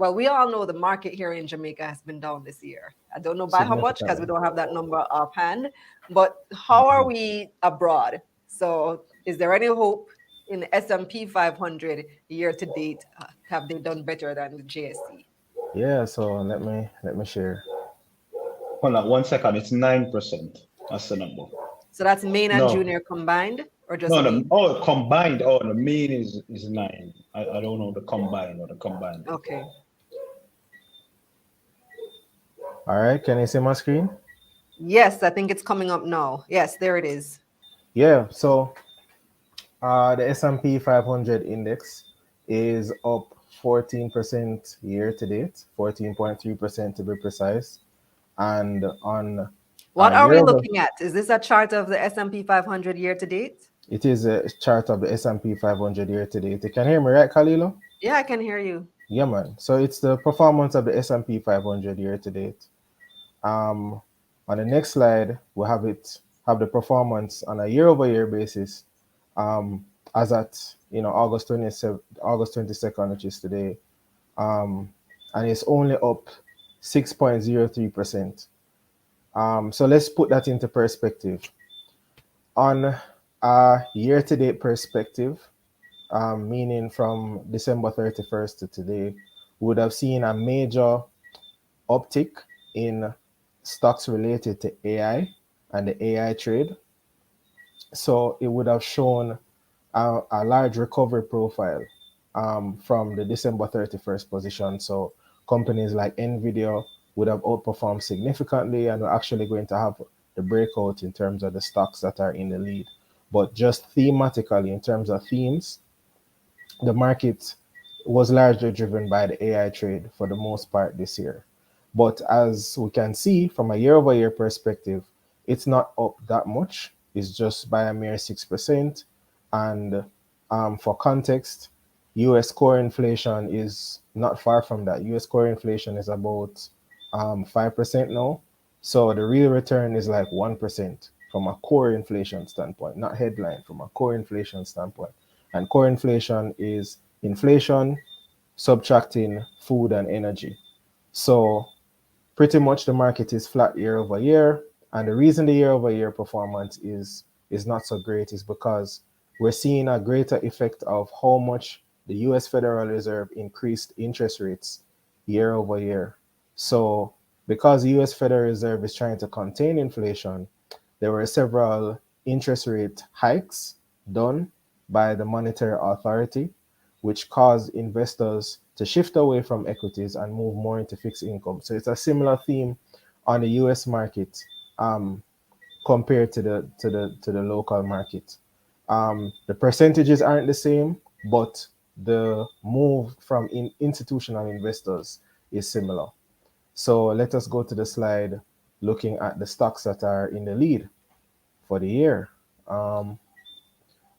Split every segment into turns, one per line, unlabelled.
well, we all know the market here in Jamaica has been down this year. I don't know by how much because we
significantly.
don't have that number offhand, but how are we abroad? So is there any hope in the S&P 500 year to date? Have they done better than the JSE?
Yeah, so let me share.
Hold on 1 second. It's 9%. That's the number.
So that's main and
No,
junior combined or just
no, the
main?
oh combined. Oh, the mean is 9. I don't know the combined or the combined.
Okay.
All right, can you see my screen?
Yes, I think it's coming up now. Yes, there it is.
Yeah, so the S&P 500 index is up 14% year to date, 14.3% to be precise. And on
What are
year
we
over,
looking at? Is this a chart of the S&P 500 year to date?
it is a chart of the S&P 500 year to date. You can hear me, right, Kalilo?
Yeah, I can hear you.
Yeah, man. So it's the performance of the S&P 500 year to date. Um, on the next slide, we have the performance on a year-over-year basis, as at August 22nd, which is today, and it's only up 6.03%. So let's put that into perspective. On a year-to-date perspective, meaning from December 31st to today, we would have seen a major uptick in stocks related to AI and the AI trade. So it would have shown a large recovery profile from the December 31st position. So companies like Nvidia would have outperformed significantly, and we're actually going to have the breakout in terms of the stocks that are in the lead. But just thematically, in terms of themes, the market was largely driven by the AI trade for the most part this year. But as we can see from a year over year perspective, it's not up that much. It's just by a mere 6%. And for context, US core inflation is not far from that. US core inflation is about 5% now. So the real return is like 1% from a core inflation standpoint, not headline, from a core inflation standpoint. And core inflation is inflation subtracting food and energy. So pretty much the market is flat year over year. And the reason the year over year performance is not so great is because we're seeing a greater effect of how much the US Federal Reserve increased interest rates year over year. So because the US Federal Reserve is trying to contain inflation, there were several interest rate hikes done by the monetary authority, which caused investors to shift away from equities and move more into fixed income. So it's a similar theme on the US market, compared to the local market. The percentages aren't the same, but the move from institutional investors is similar. So let us go to the slide looking at the stocks that are in the lead for the year. All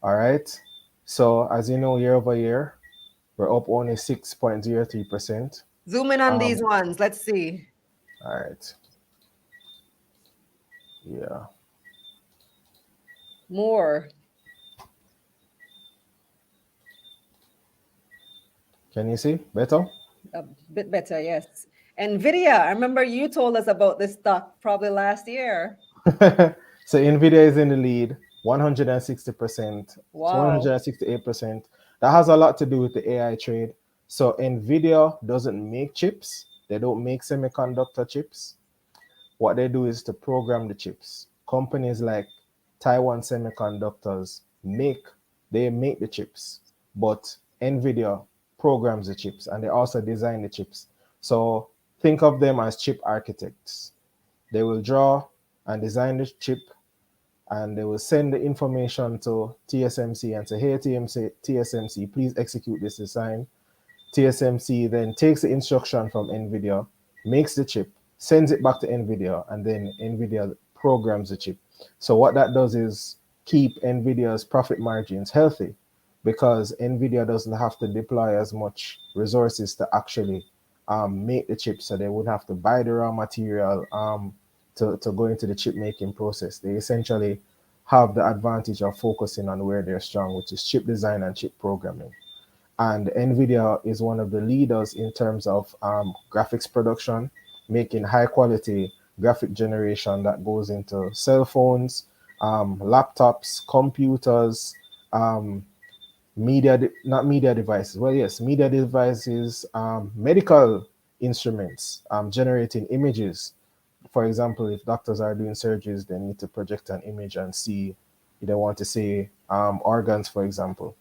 right. So as you know, year over year, we're up only 6.03%.
Zoom in on these
Um,
ones. Let's see.
all right. Yeah.
More.
Can you see better?
A bit better, yes. Nvidia, I remember you told us about this stock probably last year.
So Nvidia is in the lead, 160%,
Wow.
168%. That has a lot to do with the AI trade. So Nvidia doesn't make chips. They don't make semiconductor chips. What they do is to program the chips. Companies like Taiwan Semiconductors they make the chips, but Nvidia programs the chips and they also design the chips. So think of them as chip architects. They will draw and design the chip, and they will send the information to TSMC and say, hey, TSMC, please execute this design. TSMC then takes the instruction from NVIDIA, makes the chip, sends it back to NVIDIA, and then NVIDIA programs the chip. So what that does is keep NVIDIA's profit margins healthy, because NVIDIA doesn't have to deploy as much resources to actually make the chip. So they would have to buy the raw material to go into the chip making process. They essentially have the advantage of focusing on where they're strong, which is chip design and chip programming. And NVIDIA is one of the leaders in terms of graphics production, making high quality graphic generation that goes into cell phones, laptops, computers, um, not media devices. Well, yes, media devices, medical instruments, generating images. For example, if doctors are doing surgeries, they need to project an image and see, if they want to see organs, for example.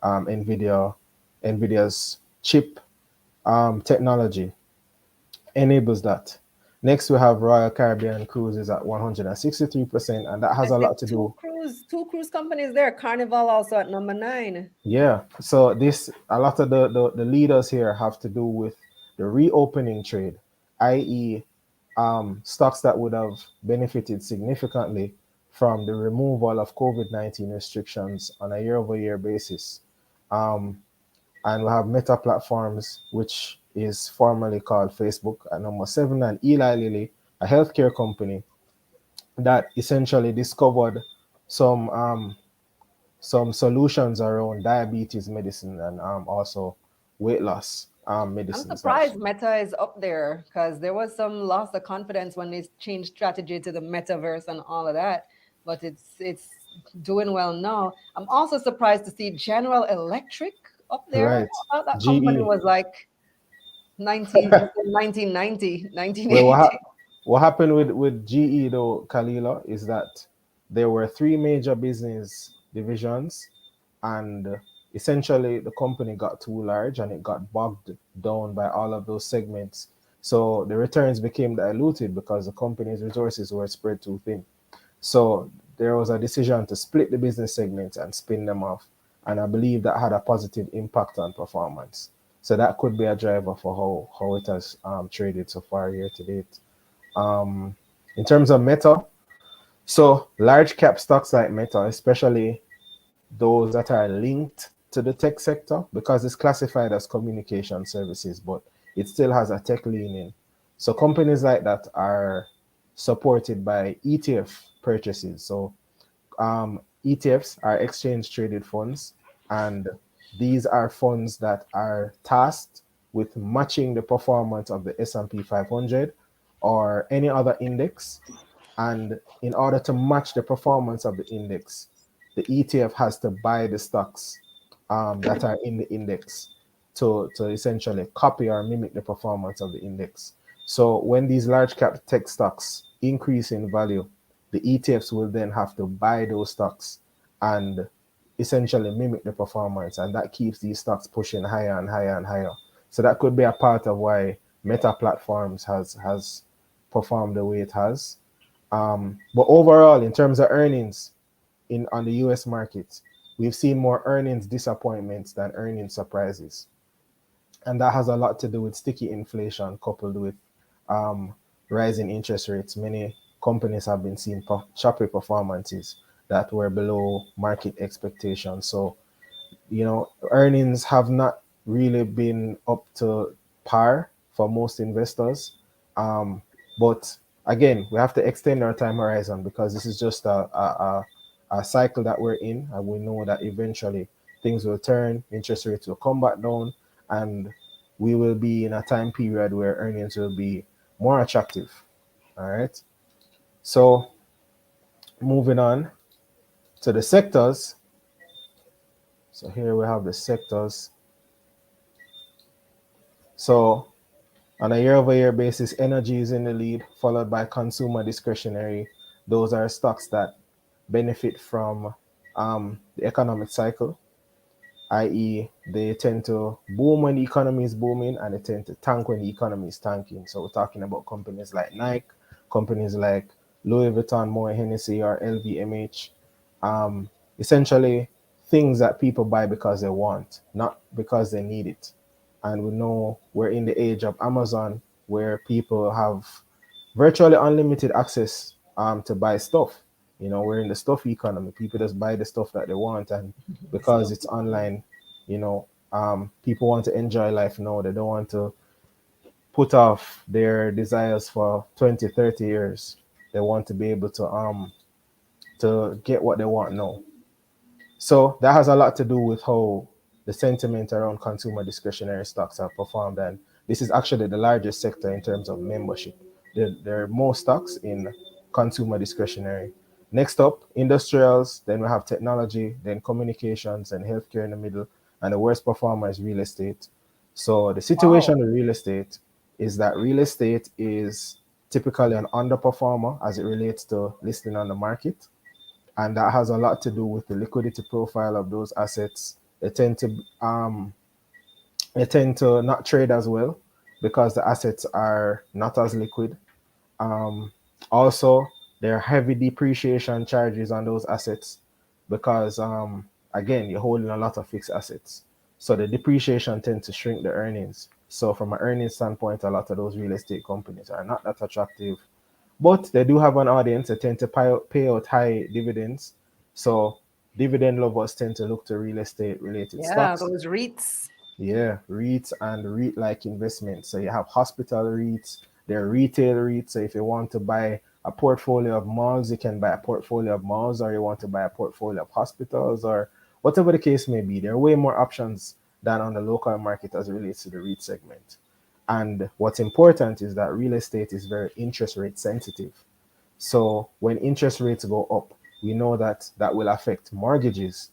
NVIDIA, NVIDIA's chip technology enables that. Next, we have Royal Caribbean Cruises at 163%, and that
I
has a
see
lot to do.
two cruise companies there. Carnival also at number 9.
Yeah, so this a lot of the leaders here have to do with the reopening trade, i.e., stocks that would have benefited significantly from the removal of COVID-19 restrictions on a year-over-year basis. Um, and we have Meta Platforms, which is formerly called Facebook, at number 7, and Eli Lilly, a healthcare company that essentially discovered some some solutions around diabetes medicine and also weight loss
I'm
medicines.
surprised Meta is up there because there was some loss of confidence when they changed strategy to the metaverse and all of that. But it's doing well now. I'm also surprised to see General Electric up there.
Right.
I thought that company
GE.
was like 1990,
Well,
1980.
what happened with GE though, Kalila, is that there were three major business divisions, and essentially the company got too large and it got bogged down by all of those segments. So the returns became diluted because the company's resources were spread too thin. So there was a decision to split the business segments and spin them off. And I believe that had a positive impact on performance. So that could be a driver for how it has traded so far year to date. Um, in terms of Meta, so large cap stocks like Meta, especially those that are linked to the tech sector, because it's classified as communication services, but it still has a tech leaning. So companies like that are supported by ETF purchases. So ETFs are exchange traded funds, and these are funds that are tasked with matching the performance of the S&P 500 or any other index. And in order to match the performance of the index, the ETF has to buy the stocks that are in the index to essentially copy or mimic the performance of the index. So when these large cap tech stocks increase in value, the ETFs will then have to buy those stocks and essentially mimic the performance, and that keeps these stocks pushing higher and higher and higher. So that could be a part of why Meta Platforms has performed the way it has. But overall, in terms of earnings in on the US market, we've seen more earnings disappointments than earnings surprises. And that has a lot to do with sticky inflation coupled with um, rising interest rates. Many companies have been seeing choppy performances that were below market expectations. So, earnings have not really been up to par for most investors. Um, but again, we have to extend our time horizon because this is just a cycle that we're in, and we know that eventually things will turn, interest rates will come back down, and we will be in a time period where earnings will be more attractive. All right. So moving on to the sectors. So here we have the sectors. So on a year-over-year basis, energy is in the lead, followed by consumer discretionary. Those are stocks that benefit from the economic cycle, i.e., they tend to boom when the economy is booming and they tend to tank when the economy is tanking. So we're talking about companies like Nike, companies like Louis Vuitton, Moet Hennessy, or LVMH. Essentially, things that people buy because they want, not because they need it. And we know we're in the age of Amazon where people have virtually unlimited access to buy stuff. We're in the stuff economy. People just buy the stuff that they want, and because
Stuff.
it's online, people want to enjoy life now. They don't want to put off their desires for 20, 30 years. They want to be able to get what they want now. So that has a lot to do with how the sentiment around consumer discretionary stocks have performed. And this is actually the largest sector in terms of membership. There are more stocks in consumer discretionary. Next up, industrials, then we have technology, then communications and healthcare in the middle. And the worst performer is real estate. So the situation
Wow.
with real estate is that real estate is typically an underperformer as it relates to listing on the market. And that has a lot to do with the liquidity profile of those assets. They tend to not trade as well because the assets are not as liquid. Um, Also, there are heavy depreciation charges on those assets because, again, you're holding a lot of fixed assets. So the depreciation tends to shrink the earnings. So from an earnings standpoint, a lot of those real estate companies are not that attractive, but they do have an audience. They tend to pay out high dividends. So dividend lovers tend to look to real estate related
Yeah,
stocks.
those REITs.
Yeah, REITs and REIT-like investments. So you have hospital REITs, there are retail REITs. So if you want to buy a portfolio of malls, you can buy a portfolio of malls, or you want to buy a portfolio of hospitals, or whatever the case may be. There are way more options than on the local market as it relates to the REIT segment. And what's important is that real estate is very interest rate sensitive. So when interest rates go up, we know that that will affect mortgages,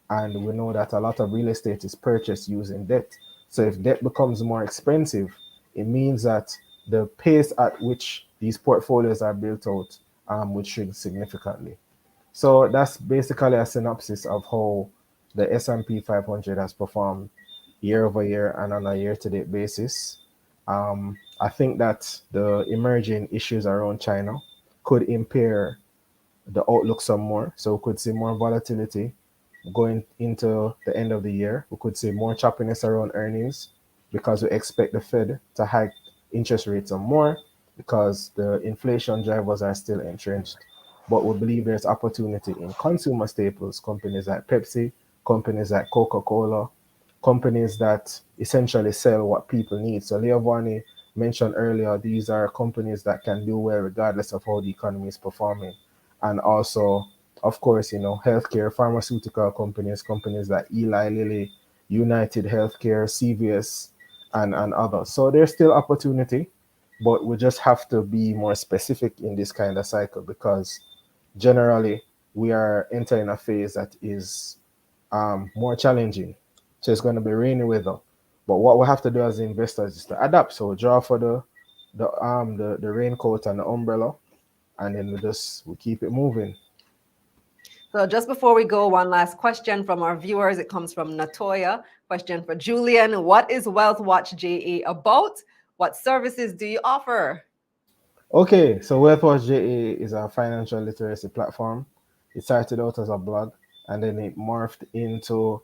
and we know that a lot of real estate is purchased using debt. So if debt becomes more expensive, it means that the pace at which these portfolios are built out would shrink significantly. So that's basically a synopsis of how the S&P 500 has performed year over year and on a year-to-date basis. I think that the emerging issues around China could impair the outlook some more. So we could see more volatility going into the end of the year. We could see more choppiness around earnings because we expect the Fed to hike interest rates some more because the inflation drivers are still entrenched. But we believe there's opportunity in consumer staples, companies like Pepsi, companies like Coca-Cola, companies that essentially sell what people need. So Leovani mentioned earlier, these are companies that can do well regardless of how the economy is performing. And also, of course, healthcare, pharmaceutical companies, companies like Eli Lilly, United Healthcare, CVS, and others. So there's still opportunity, but we just have to be more specific in this kind of cycle because generally we are entering a phase that is more challenging. So it's going to be rainy weather. But what we have to do as investors is to adapt. So draw for the raincoat and the umbrella, and then we keep it moving.
So just before we go, one last question from our viewers. It comes from Natoya. Question for Julian. What is Wealth Watch JA about? What services do you offer?
Okay, so WealthWatch JA is a financial literacy platform. It started out as a blog, and then it morphed into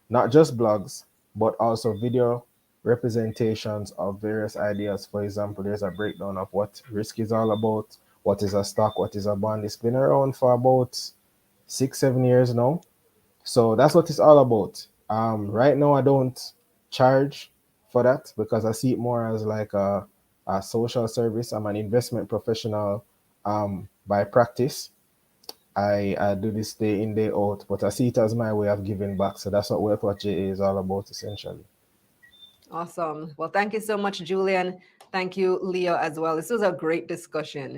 not just blogs, but also video representations of various ideas. For example, there's a breakdown of what risk is all about, what is a stock, what is a bond. It's been around for about 6, 7 years now. So that's what it's all about. Right now, I don't charge for that because I see it more as like a social service. I'm an investment professional by practice. I do this day in, day out, but I see it as my way of giving back. So that's what WealthWatch JA is all about, essentially.
Awesome. Well, thank you so much, Julian. Thank you, Leo, as well. This was a great discussion.